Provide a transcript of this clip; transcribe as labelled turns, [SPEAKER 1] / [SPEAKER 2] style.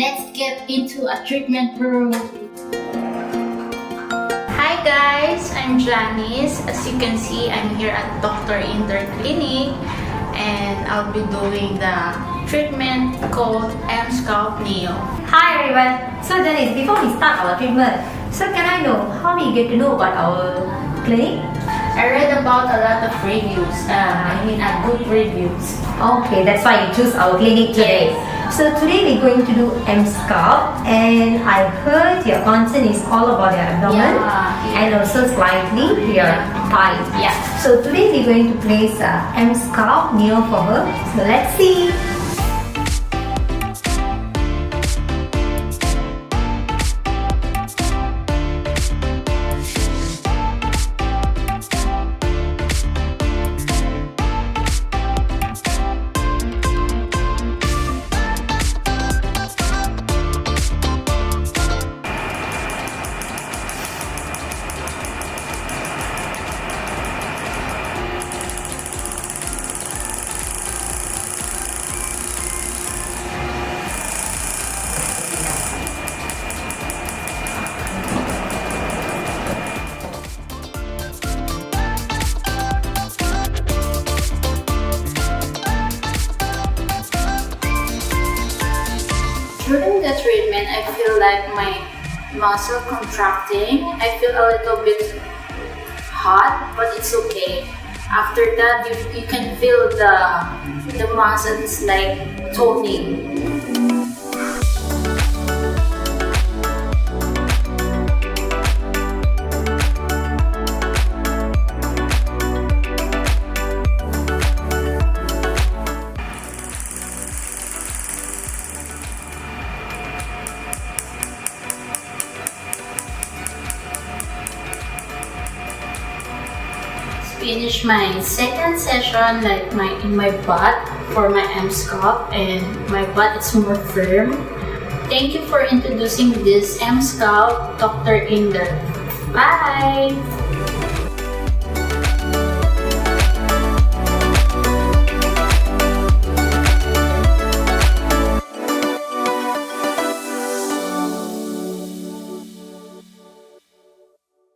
[SPEAKER 1] let's get into a treatment room. Hi guys, I'm Janice. As you can see, I'm here at Dr Inder Clinic and I'll be doing the treatment called Emsculpt-Neo.
[SPEAKER 2] Hi everyone. So Janice, before we start our treatment, so can I know how do you get to know about our clinic?
[SPEAKER 1] I read about a lot of reviews, good reviews.
[SPEAKER 2] Okay, that's why you choose our clinic today.
[SPEAKER 1] Yes.
[SPEAKER 2] So today we're going to do Emsculpt, and I heard your concern is all about your abdomen and also slightly your thigh.
[SPEAKER 1] Yeah.
[SPEAKER 2] So today we're going to place Emsculpt-Neo for her. So let's see.
[SPEAKER 1] During the treatment, I feel like my muscle contracting. I feel a little bit hot, but it's okay. After that, you can feel the muscles like toning. Finish my second session in my butt for my Emsculpt, and my butt is more firm. Thank you for introducing this Emsculpt, Dr. Inder. Bye!